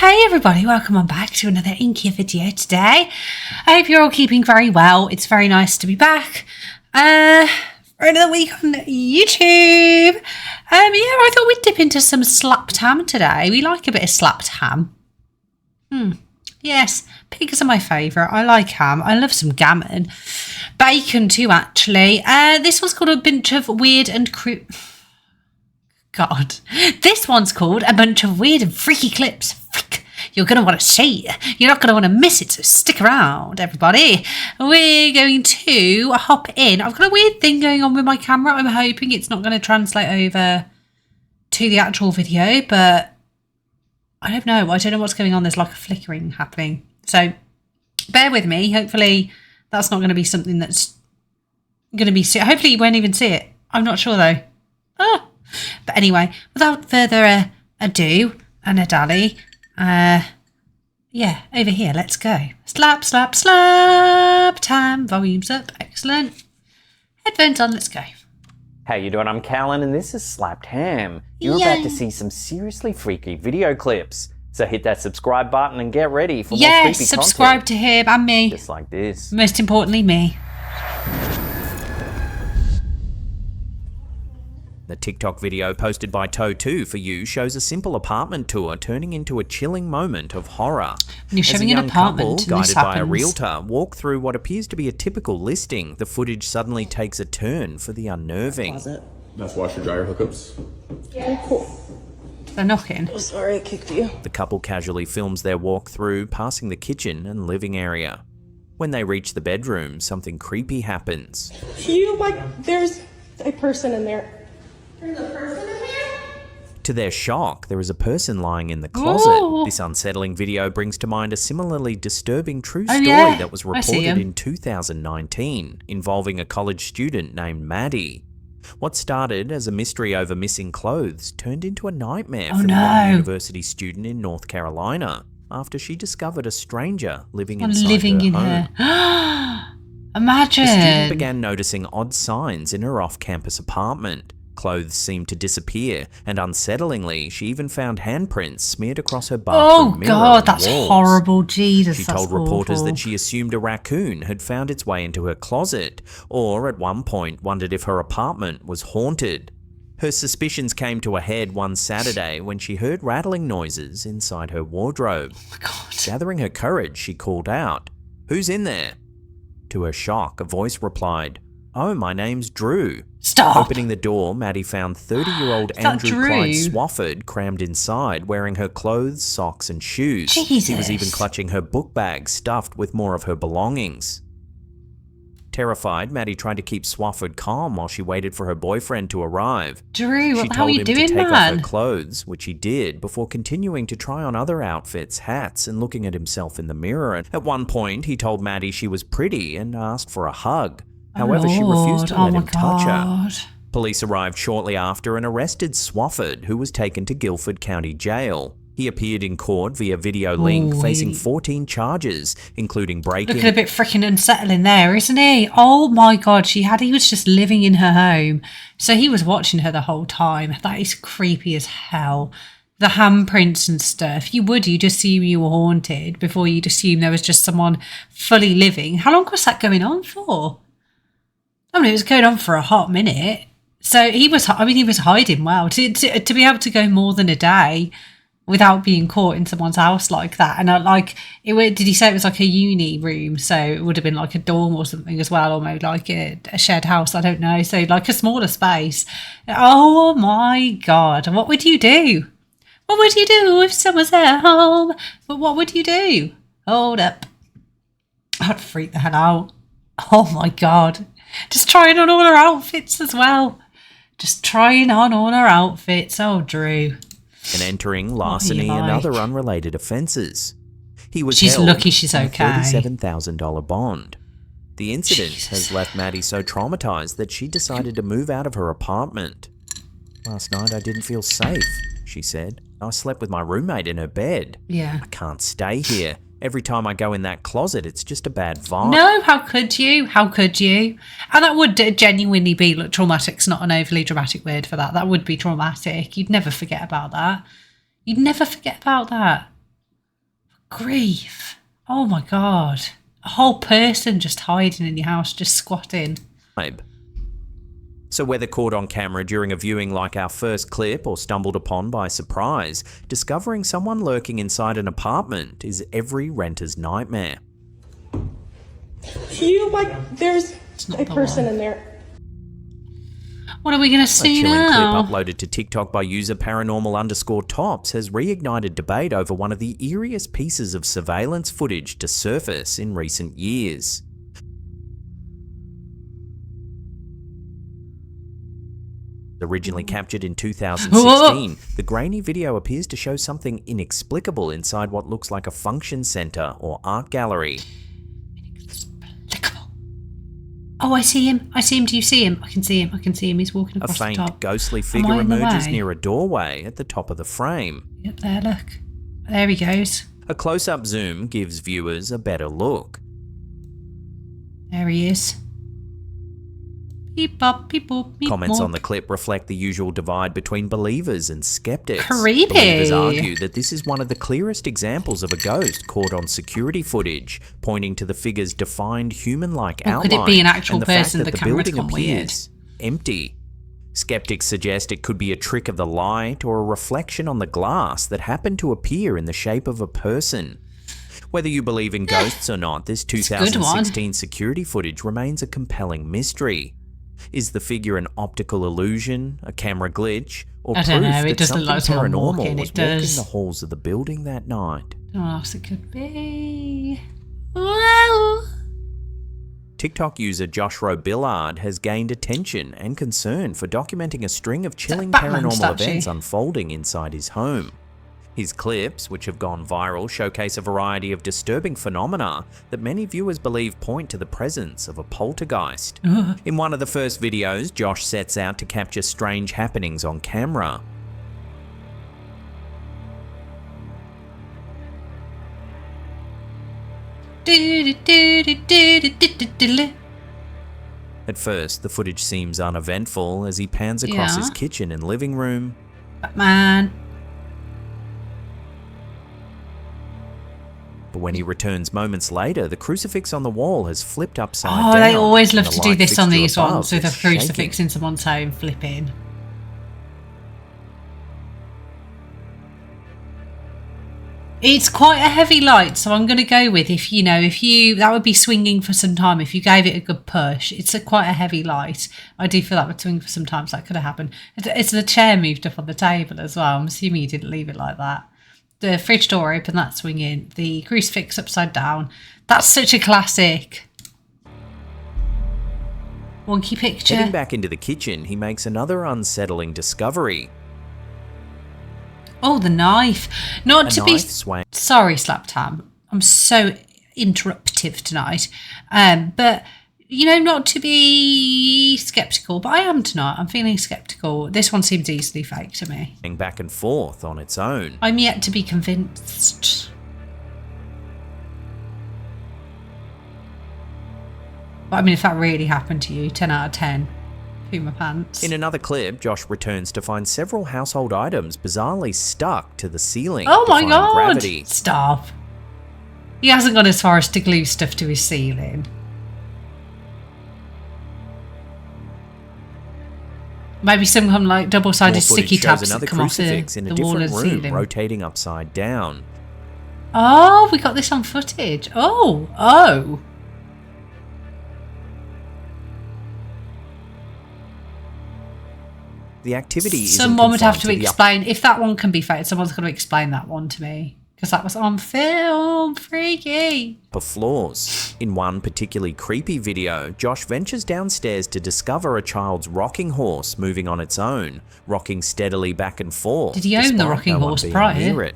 Hey everybody, welcome on back to another inky video today. I hope you're all keeping very well. It's very nice to be back for another week on YouTube. I thought we'd dip into some slapped ham today. We like a bit of slapped ham. Yes, pigs are my favourite. I like ham. I love some gammon. Bacon too, actually. This one's called a bunch of weird and God. This one's called a bunch of weird and freaky clips. You're going to want to see. You're not going to want to miss it, so stick around, everybody. We're going to hop in. I've got a weird thing going on with my camera. I'm hoping it's not going to translate over to the actual video, but I don't know. I don't know what's going on. There's like a flickering happening. So bear with me. Hopefully that's not going to be something that's going to be... Hopefully you won't even see it. I'm not sure, though. But anyway, without further ado and a dally, over here, let's go. Slap, slap, slap time. Volume's up. Excellent. Headphones on, let's go. How you doing? I'm Callan and this is Slapped Ham. You're about to see some seriously freaky video clips. So hit that subscribe button and get ready for more creepy content. Yes, subscribe to him and me. Just like this. Most importantly, me. The TikTok video posted by Toe2 for you shows a simple apartment tour turning into a chilling moment of horror. When you're showing an apartment, couple, guided by a realtor, walk through what appears to be a typical listing. The footage suddenly takes a turn for the unnerving. That's washer dryer hookups. Yeah, cool. They're knocking. Oh, sorry I kicked you. The couple casually films their walk through, passing the kitchen and living area. When they reach the bedroom, something creepy happens. There's a person in there. There's a person in here? To their shock, there is a person lying in the closet. This unsettling video brings to mind a similarly disturbing true story that was reported in 2019, involving a college student named Maddie. What started as a mystery over missing clothes turned into a nightmare for the young university student in North Carolina after she discovered a stranger living inside her home. Imagine. The student began noticing odd signs in her off-campus apartment. Clothes seemed to disappear, and unsettlingly, she even found handprints smeared across her bathroom mirror. Oh God, that's horrible. Jesus, she told reporters that she assumed a raccoon had found its way into her closet, or at one point wondered if her apartment was haunted. Her suspicions came to a head one Saturday when she heard rattling noises inside her wardrobe. Oh my God. Gathering her courage, she called out, "Who's in there?" To her shock, a voice replied, "Oh, my name's Drew." Stop. Opening the door, Maddie found 30-year-old Andrew Clyde Swafford crammed inside, wearing her clothes, socks and shoes. Jesus. He was even clutching her book bag stuffed with more of her belongings. Terrified, Maddie tried to keep Swafford calm while she waited for her boyfriend to arrive. Drew, she how are you doing, told him to take man? off her clothes, which he did, before continuing to try on other outfits, hats, and looking at himself in the mirror. And at one point, he told Maddie she was pretty and asked for a hug. However, she refused to let him touch her. Police arrived shortly after and arrested Swafford, who was taken to Guilford County Jail. He appeared in court via video link, facing 14 charges, including breaking... Looking a bit freaking unsettling there, isn't he? Oh my God, he was just living in her home. So he was watching her the whole time. That is creepy as hell. The handprints and stuff. You'd assume you were haunted before you'd assume there was just someone fully living. How long was that going on for? I mean, it was going on for a hot minute. So he was hiding well. To be able to go more than a day without being caught in someone's house like that. And did he say it was like a uni room? So it would have been like a dorm or something as well, or maybe like a shared house. I don't know. So like a smaller space. Oh my God. What would you do? What would you do if someone's at home? But what would you do? Hold up. I'd freak the hell out. Oh my God. Just trying on all her outfits as well. Just trying on all her outfits. Oh, Drew. And entering larceny and other unrelated offences. She's lucky she's okay. A $37,000 bond. The incident has left Maddie so traumatised that she decided to move out of her apartment. "Last night I didn't feel safe," she said. "I slept with my roommate in her bed. Yeah. I can't stay here. Every time I go in that closet, it's just a bad vibe." No, how could you? How could you? And that would genuinely be, look, traumatic's not an overly dramatic word for that. That would be traumatic. You'd never forget about that. You'd never forget about that. grief. Oh my God. A whole person just hiding in your house, just squatting. So whether caught on camera during a viewing like our first clip or stumbled upon by surprise, discovering someone lurking inside an apartment is every renter's nightmare. There's a person in there. What are we going to see A chilling now? clip uploaded to TikTok by user Paranormal_Tops has reignited debate over one of the eeriest pieces of surveillance footage to surface in recent years. Originally captured in 2016, the grainy video appears to show something inexplicable inside what looks like a function center or art gallery. Oh, I see him. I see him. Do you see him? I can see him. I can see him. He's walking A across the top. faint, ghostly Am I figure in the emerges way? near a doorway at the top of the frame. Yep, there, look. There he goes. A close-up zoom gives viewers a better look. There he is. Beep bop, beep boop, beep Comments boop. on the clip reflect the usual divide between believers and skeptics. Creepy. Believers argue that this is one of the clearest examples of a ghost caught on security footage, pointing to the figure's defined human-like Or outline. could it be an actual and the fact person that the the camera's building gone weird? appears empty. Skeptics suggest it could be a trick of the light or a reflection on the glass that happened to appear in the shape of a person. Whether you believe in ghosts or not, this a good 2016 security footage remains a compelling mystery. Is the figure an optical illusion, a camera glitch, or I proof don't know, it that doesn't something look like someone paranormal walking, was it walking does. the halls of the building that night? What else it could be? Whoa. TikTok user Josh Billard has gained attention and concern for documenting a string of chilling Batman paranormal statue? events unfolding inside his home. His clips, which have gone viral, showcase a variety of disturbing phenomena that many viewers believe point to the presence of a poltergeist. In one of the first videos, Josh sets out to capture strange happenings on camera. At first, the footage seems uneventful as he pans across Yeah. his kitchen and living room. Batman. But when he returns moments later, the crucifix on the wall has flipped upside down. Oh, they always and love the to do light this on fixture these above ones with a is shaking. crucifix in someone's home flipping. It's quite a heavy light, so I'm going to go with if you that would be swinging for some time. If you gave it a good push, it's quite a heavy light. I do feel that would swing for some time, so that could have happened. It's the chair moved up on the table as well. I'm assuming you didn't leave it like that. The fridge door open, that's swinging. The crucifix upside down. That's such a classic. Wonky picture. Heading back into the kitchen, he makes another unsettling discovery. Oh, the knife. Not A to knife be swung. sorry, Slaptam. I'm so interruptive tonight. But not to be skeptical, but I am tonight. I'm feeling skeptical. This one seems easily fake to me. Back and forth on its own. I'm yet to be convinced. But I mean, if that really happened to you, 10 out of 10. Puma pants. In another clip, Josh returns to find several household items bizarrely stuck to the ceiling. Oh my defying god! Gravity. Stop. He hasn't gone as far as to glue stuff to his ceiling. Maybe some kind of like double-sided More footage sticky shows tabs that another come off the crucifix in a wall different and room, ceiling. rotating upside down. Oh, we got this on footage. Oh. The activity isn't Someone would have confined to the explain. If that one can be fake, someone's got to explain that one to me. Because that was on film. Freaky. upper floors. In one particularly creepy video, Josh ventures downstairs to discover a child's rocking horse moving on its own, rocking steadily back and forth. Did he own the despite rocking no one horse being prior? near it.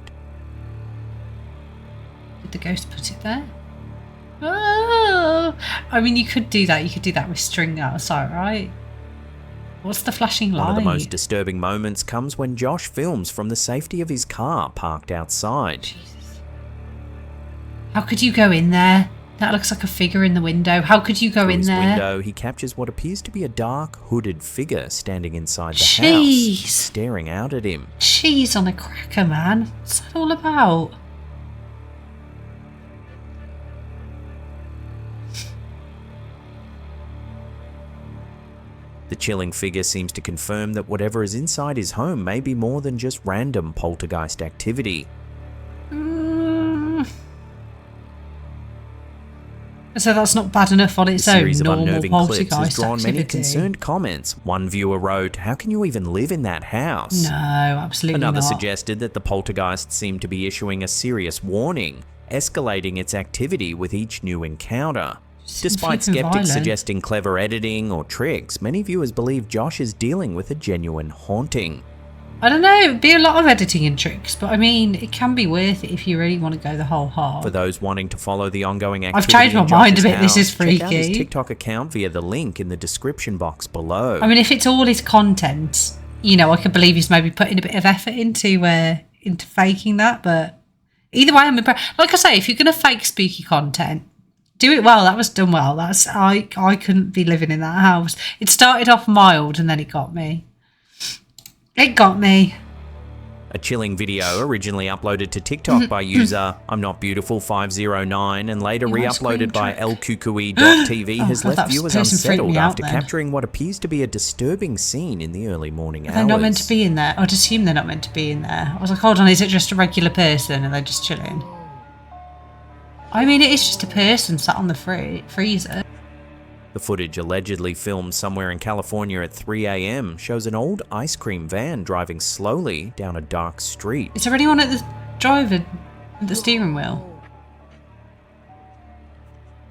Did the ghost put it there? Oh, I mean, you could do that. You could do that with string outside, right? What's the flashing light? One of the most disturbing moments comes when Josh films from the safety of his car parked outside. Jesus. How could you go in there? That looks like a figure in the window. How could you go Through in his there? window, he captures what appears to be a dark, hooded figure standing inside the Jeez. house, staring out at him. Cheese on a cracker, man. What's that all about? The chilling figure seems to confirm that whatever is inside his home may be more than just random poltergeist activity. So that's not bad enough on its The own. series of Normal unnerving clips has poltergeist drawn many activity. concerned comments. One viewer wrote, "How can you even live in that house?" No, absolutely Another not. suggested that the poltergeist seemed to be issuing a serious warning, escalating its activity with each new encounter. Despite flipping skeptics violent. suggesting clever editing or tricks, many viewers believe Josh is dealing with a genuine haunting. I don't know, it'd be a lot of editing and tricks, but I mean, it can be worth it if you really want to go the whole hog. For those wanting to follow the ongoing activity, I've changed my in mind a Josh's bit, this is house, check out his freaky. TikTok account via the link in the description box below. I mean, if it's all his content, you know, I could believe he's maybe putting a bit of effort into faking that, but either way, I'm impressed. Like I say, if you're going to fake spooky content, do it well. That was done well. I couldn't be living in that house. It started off mild and then it got me. It got me. A chilling video originally uploaded to TikTok by user I'm Not Beautiful 509 and later re-uploaded by lkukui.tv has God, that left viewers person freaked unsettled me out after then. capturing what appears to be a disturbing scene in the early morning hours. They're not meant to be in there. I'd assume they're not meant to be in there. I was like, hold on, is it just a regular person and they're just chilling? I mean, it is just a person sat on the freezer. The footage, allegedly filmed somewhere in California at 3 a.m, shows an old ice cream van driving slowly down a dark street. Is there anyone at the driver, at the steering wheel?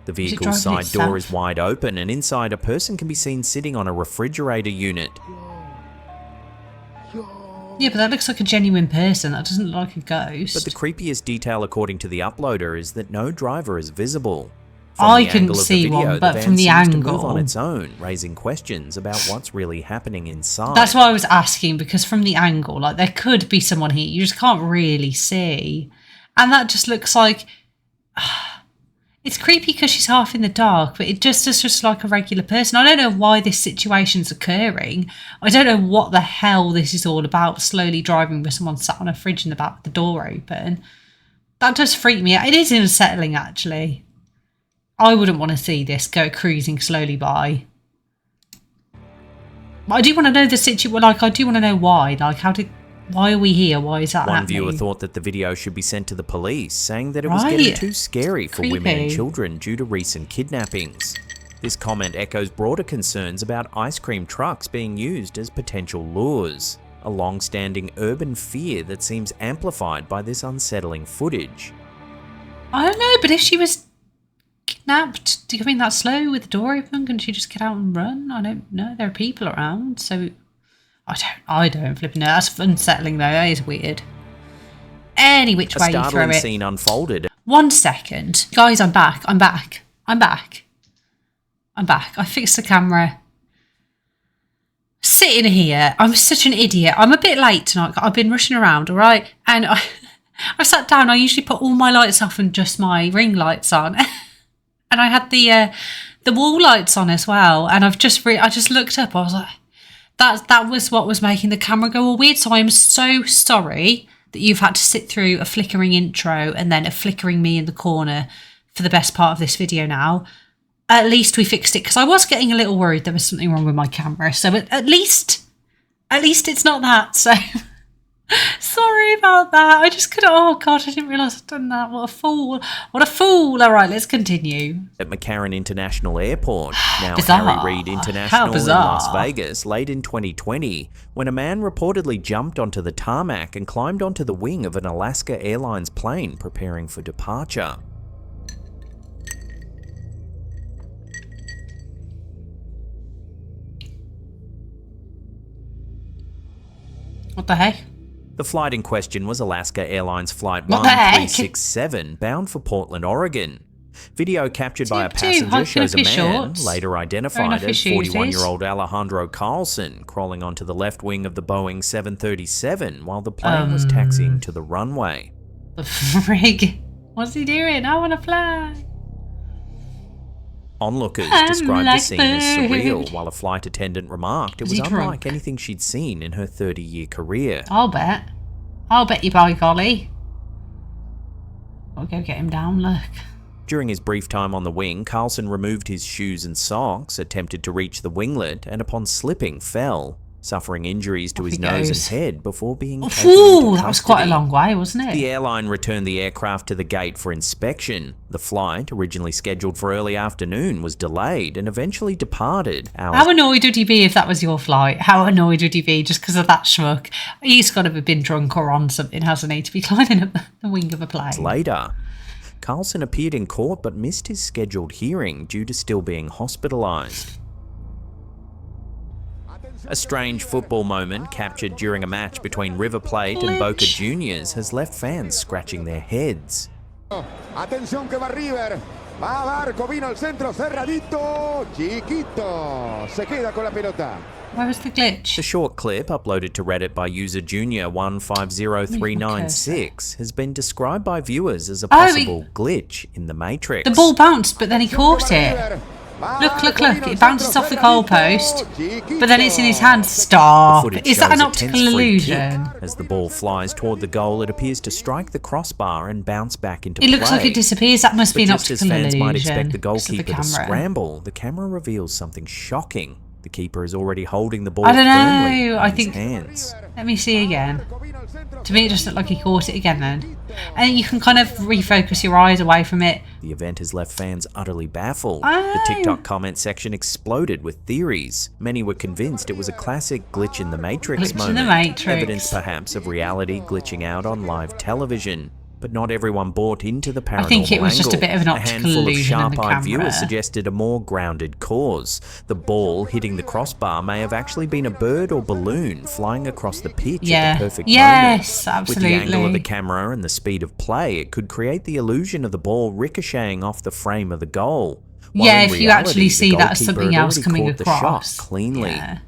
The vehicle's driving side door itself? is wide open and inside a person can be seen sitting on a refrigerator unit. Yeah, but that looks like a genuine person. That doesn't look like a ghost. But the creepiest detail according to the uploader is that no driver is visible. I the couldn't angle of the see video, one, the but van from the seems to move angle. on its own, raising questions about what's really happening inside. That's why I was asking, because from the angle, like, there could be someone here. You just can't really see. And that just looks like... It's creepy because she's half in the dark, but it just is just like a regular person. I don't know why this situation's occurring. I don't know what the hell this is all about, slowly driving with someone sat on a fridge in the back with the door open. That does freak me out. It is unsettling, actually. I wouldn't want to see this go cruising slowly by. But I do want to know the situation. Like, I do want to know why. Like, why are we here? Why is that One happening? viewer thought that the video should be sent to the police, saying that it was Right. getting too scary for women and Creepy. children due to recent kidnappings. This comment echoes broader concerns about ice cream trucks being used as potential lures, a long-standing urban fear that seems amplified by this unsettling footage. I don't know, but if she was kidnapped, do you mean that slow with the door open? Can she just get out and run? I don't know. There are people around, so I don't flipping know. That's unsettling though. That is weird. Any which way you throw startling it. scene unfolded. 1 second, guys. I'm back. I fixed the camera. Sitting here, I'm such an idiot. I'm a bit late tonight. I've been rushing around, all right, and I sat down. I usually put all my lights off and just my ring lights on. And I had the wall lights on as well, and I just looked up. I was like, that was what was making the camera go all weird. So I'm so sorry that you've had to sit through a flickering intro and then a flickering me in the corner for the best part of this video now. At least we fixed it, because I was getting a little worried there was something wrong with my camera. So at least it's not that. So sorry about that. I just couldn't. Oh God, I didn't realise I'd done that. What a fool! What a fool! All right, let's continue. At McCarran International Airport, now Bizarre. Harry Reid How International in bizarre. Las Vegas, late in 2020, when a man reportedly jumped onto the tarmac and climbed onto the wing of an Alaska Airlines plane preparing for departure. What the heck? The flight in question was Alaska Airlines Flight What the heck? 1367, bound for Portland, Oregon. Video captured by a Tip two, passenger shows a hike in man, a fish shorts. later Fair identified enough, as his shoes 41-year-old Alejandro Carlson, crawling onto the left wing of the Boeing 737 while the plane was taxiing to the runway. The frig. What's he doing? I want to fly. Onlookers I'm described the like scene as bird. surreal, while a flight attendant remarked it Was was he unlike drunk? anything she'd seen in her 30-year career. I'll bet you by golly. I'll go get him down, look. During his brief time on the wing, Carlson removed his shoes and socks, attempted to reach the winglet, and upon slipping, fell, suffering injuries to his nose and head before being taken into custody. That was quite a long way, wasn't it? The airline returned the aircraft to the gate for inspection. The flight, originally scheduled for early afternoon, was delayed and eventually departed hours. How annoyed would you be if that was your flight? How annoyed would you be just because of that schmuck? He's got to have been drunk or on something, hasn't he, to be climbing up the wing of a plane? Later, Carlson appeared in court but missed his scheduled hearing due to still being hospitalised. A strange football moment captured during a match between River Plate and Boca Juniors has left fans scratching their heads. Atención que va River. Va Barco, vino al centro, cerradito, chiquito. Se queda con la pelota. Where was the glitch? The short clip, uploaded to Reddit by user Junior150396, has been described by viewers as a possible glitch in the Matrix. The ball bounced, but then he caught it. Look, it bounces off the goalpost, but then it's in his hand. Stop. Is that an optical illusion? As the ball flies toward the goal, it appears to strike the crossbar and bounce back into play. It looks like it disappears. That must be an just optical as fans illusion. might expect the goalkeeper to scramble, the camera reveals something shocking. The keeper is already holding the ball I don't firmly know. in his hands. Let me see again. To me, it just looked like he caught it again then. And you can kind of refocus your eyes away from it. The event has left fans utterly baffled. The TikTok comment section exploded with theories. Many were convinced it was a classic glitch in the Matrix moment. Evidence perhaps of reality glitching out on live television. But not everyone bought into the paranormal I think it was angle. just a bit of an optical illusion. A handful of sharp-eyed in the viewers suggested a more grounded cause. The ball hitting the crossbar may have actually been a bird or balloon flying across the pitch at the perfect moment. Absolutely. With the angle of the camera and the speed of play, it could create the illusion of the ball ricocheting off the frame of the goal. If you actually see that as something else coming across. The shot cleanly. Yeah.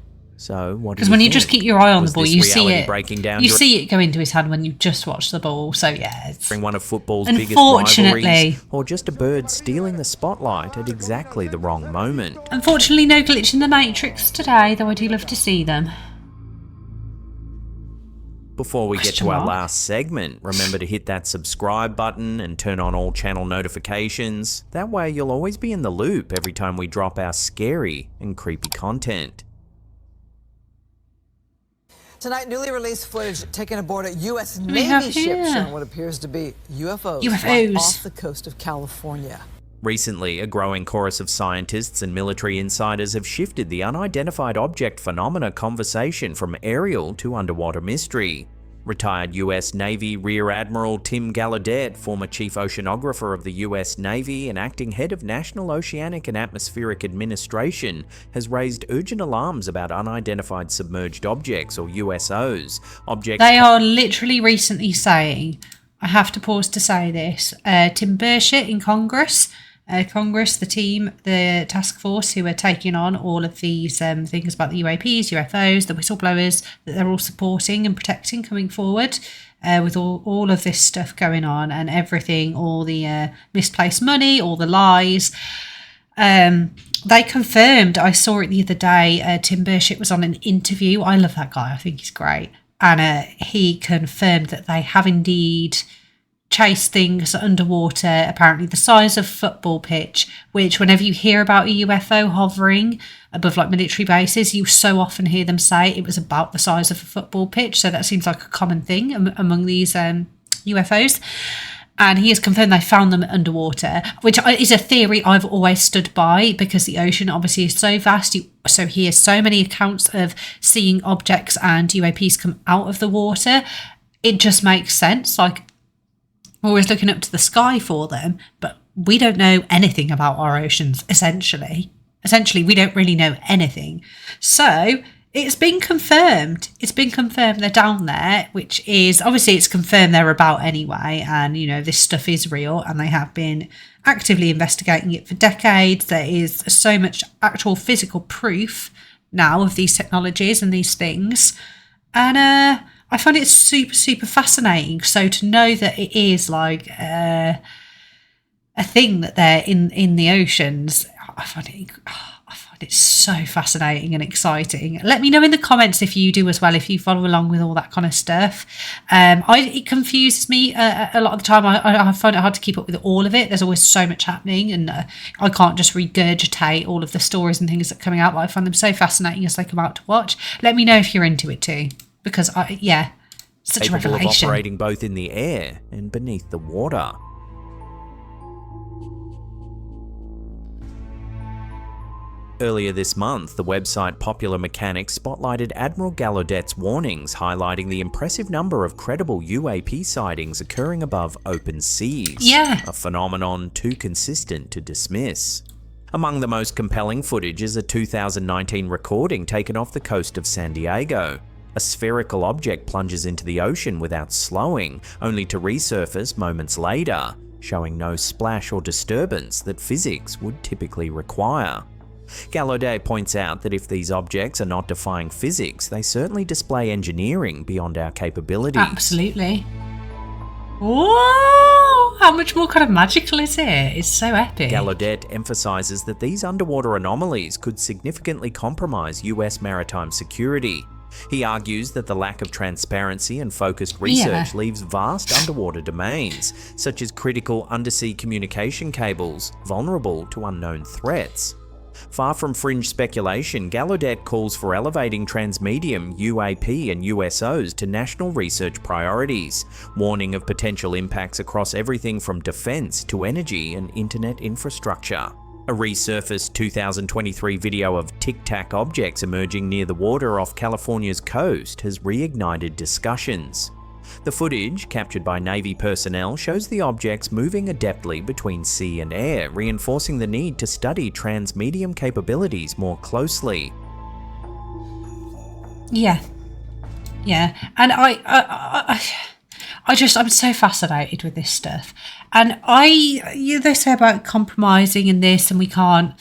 So what? Because when you just keep your eye on the ball, you see it. You see it go into his hand when you just watch the ball. So yeah, it's one of football's biggest rivalries, or just a bird stealing the spotlight at exactly the wrong moment. Unfortunately, no glitch in the Matrix today, though I do love to see them. Before we get to our last segment, remember to hit that subscribe button and turn on all channel notifications. That way you'll always be in the loop every time we drop our scary and creepy content. Tonight, newly released footage taken aboard a U.S. Navy ship showing what appears to be UFOs off the coast of California. Recently, a growing chorus of scientists and military insiders have shifted the unidentified object phenomena conversation from aerial to underwater mystery. Retired U.S. Navy Rear Admiral Tim Gallaudet, former chief oceanographer of the U.S. Navy and acting head of National Oceanic and Atmospheric Administration, has raised urgent alarms about unidentified submerged objects, or USOs. They are literally recently saying, I have to pause to say this, Tim Burchett in Congress, the team, the task force who are taking on all of these things about the UAPs, UFOs, the whistleblowers that they're all supporting and protecting coming forward with all of this stuff going on and everything, all the misplaced money, all the lies. They confirmed, I saw it the other day, Tim Burchett was on an interview. I love that guy. I think he's great. And he confirmed that they have indeed chase things underwater, apparently the size of football pitch, which whenever you hear about a UFO hovering above like military bases, you so often hear them say it was about the size of a football pitch. So that seems like a common thing among these UFOs. And he has confirmed they found them underwater, which is a theory I've always stood by because the ocean obviously is so vast. You so hear so many accounts of seeing objects and UAPs come out of the water. It just makes sense. Like, we're always looking up to the sky for them, but we don't know anything about our oceans, essentially. Essentially, we don't really know anything. So it's been confirmed. It's been confirmed they're down there, which is, obviously it's confirmed they're about anyway. And, you know, this stuff is real and they have been actively investigating it for decades. There is so much actual physical proof now of these technologies and these things. And, I find it super, super fascinating. So to know that it is like a thing that they're in the oceans, I find It's so fascinating and exciting. Let me know in the comments if you do as well, if you follow along with all that kind of stuff. It confuses me a lot of the time. I find it hard to keep up with all of it. There's always so much happening, and I can't just regurgitate all of the stories and things that are coming out, but I find them so fascinating as they come out to watch. Let me know if you're into it too, because such a revelation. Capable of operating both in the air and beneath the water. Earlier this month, the website Popular Mechanics spotlighted Admiral Gallaudet's warnings, highlighting the impressive number of credible UAP sightings occurring above open seas. Yeah. A phenomenon too consistent to dismiss. Among the most compelling footage is a 2019 recording taken off the coast of San Diego. A spherical object plunges into the ocean without slowing, only to resurface moments later, showing no splash or disturbance that physics would typically require. Gallaudet points out that if these objects are not defying physics, they certainly display engineering beyond our capabilities. Absolutely. Whoa! How much more kind of magical is it? It's so epic. Gallaudet emphasises that these underwater anomalies could significantly compromise US maritime security. He argues that the lack of transparency and focused research leaves vast underwater domains, such as critical undersea communication cables, vulnerable to unknown threats. Far from fringe speculation, Gallaudet calls for elevating transmedium, UAP and USOs to national research priorities, warning of potential impacts across everything from defence to energy and internet infrastructure. A resurfaced 2023 video of tic-tac objects emerging near the water off California's coast has reignited discussions. The footage, captured by Navy personnel, shows the objects moving adeptly between sea and air, reinforcing the need to study transmedium capabilities more closely. Yeah. And I'm so fascinated with this stuff. And they say about compromising and this, and we can't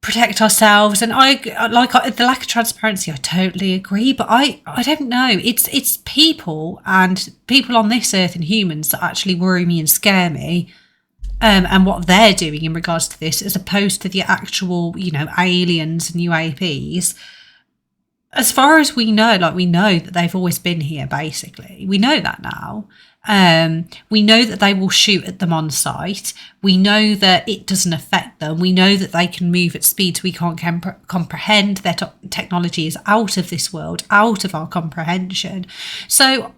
protect ourselves, and the lack of transparency, I totally agree, but I don't know, it's people on this earth and humans that actually worry me and scare me, and what they're doing in regards to this, as opposed to the actual, aliens and UAPs. As far as we know, we know that they've always been here, basically. We know that now. We know that they will shoot at them on sight. We know that it doesn't affect them. We know that they can move at speeds we can't comprehend. Their technology is out of this world, out of our comprehension. So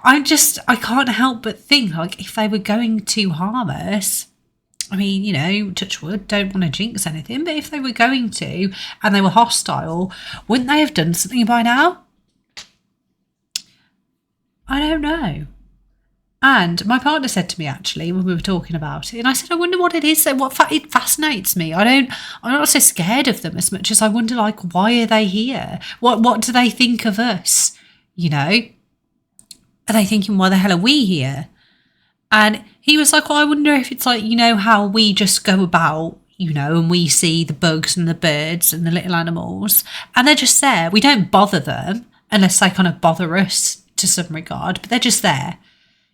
I can't help but think, if they were going to harm us, I mean, touch wood, don't want to jinx anything, but if they were going to, and they were hostile, wouldn't they have done something by now? I don't know. And my partner said to me, actually, when we were talking about it, and I said, I wonder what it is. It fascinates me. I'm not so scared of them as much as I wonder, why are they here? What do they think of us? Are they thinking, why the hell are we here? And he was like, well, I wonder if it's how we just go about, and we see the bugs and the birds and the little animals, and they're just there. We don't bother them unless they kind of bother us to some regard, but they're just there.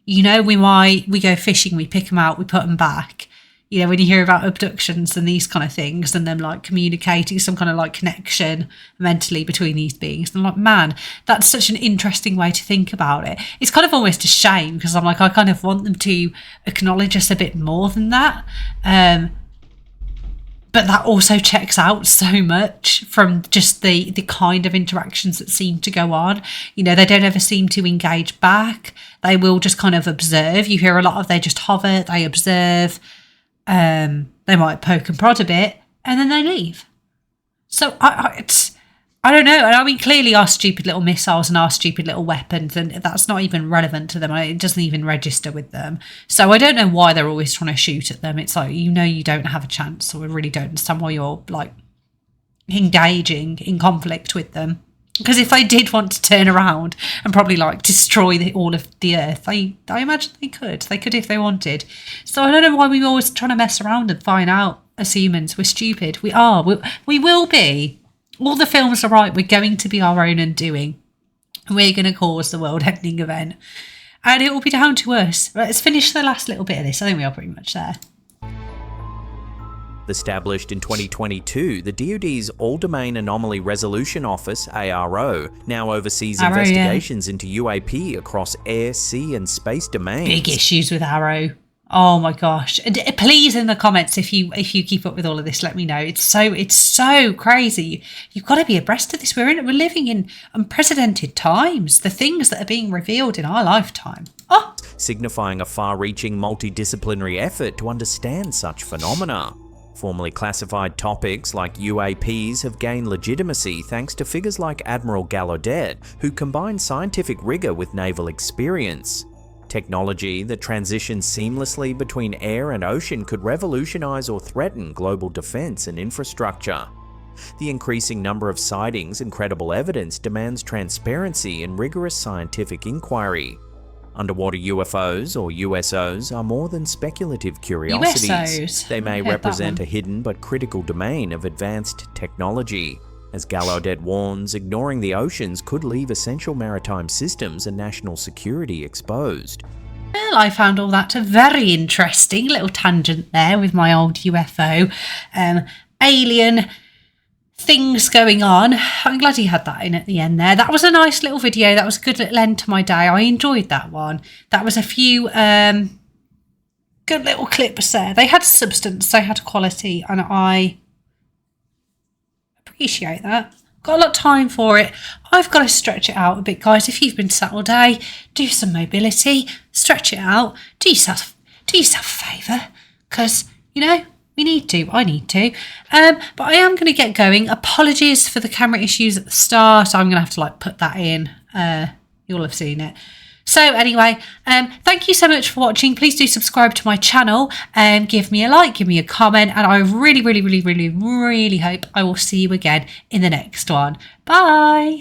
We go fishing, we pick them out, we put them back. When you hear about abductions and these kind of things, and them communicating some kind of connection mentally between these beings, and I'm like, man, that's such an interesting way to think about it. It's kind of almost a shame, because I'm like, I kind of want them to acknowledge us a bit more than that. But that also checks out so much from just the kind of interactions that seem to go on. They don't ever seem to engage back. They will just kind of observe. You hear a lot of they just hover, they observe. They might poke and prod a bit, and then they leave. So I don't know. And I mean, clearly our stupid little missiles and our stupid little weapons, and that's not even relevant to them. It doesn't even register with them. So I don't know why they're always trying to shoot at them. It's you don't have a chance, or I really don't understand why you're engaging in conflict with them. Because if they did want to turn around and probably destroy all of the earth, I imagine they could. They could if they wanted. So I don't know why we're always trying to mess around and find out as humans we're stupid. We are. We will be. All the films are right. We're going to be our own undoing. We're going to cause the world-ending event. And it will be down to us. Right, let's finish the last little bit of this. I think we are pretty much there. Established in 2022, the DoD's All-Domain Anomaly Resolution Office, ARO, now oversees investigations into UAP across air, sea and space domains. Big issues with ARO. Oh my gosh. And please in the comments, if you keep up with all of this, let me know. It's so crazy. You've got to be abreast of this. We're living in unprecedented times. The things that are being revealed in our lifetime. Oh, signifying a far-reaching multidisciplinary effort to understand such phenomena. Formerly classified topics like UAPs have gained legitimacy thanks to figures like Admiral Gallaudet, who combine scientific rigor with naval experience. Technology that transitions seamlessly between air and ocean could revolutionize or threaten global defense and infrastructure. The increasing number of sightings and credible evidence demands transparency and rigorous scientific inquiry. Underwater UFOs, or USOs, are more than speculative curiosities. USOs. They may represent a hidden but critical domain of advanced technology. As Gallaudet warns, ignoring the oceans could leave essential maritime systems and national security exposed. Well, I found all that a very interesting little tangent there with my old UFO alien things going on. I'm glad you had that in at the end there. That was a nice little video. That was a good little end to my day. I enjoyed that one. That was a few good little clips there. They had substance, they had quality, and I appreciate that. Got a lot of time for it. I've got to stretch it out a bit, guys. If you've been sat all day, do some mobility, stretch it out, do yourself a favour, because you know we need to. I need to. But I am going to get going. Apologies for the camera issues at the start. I'm going to have to put that in. You'll have seen it. So anyway, thank you so much for watching. Please do subscribe to my channel and give me a like, give me a comment. And I really hope I will see you again in the next one. Bye.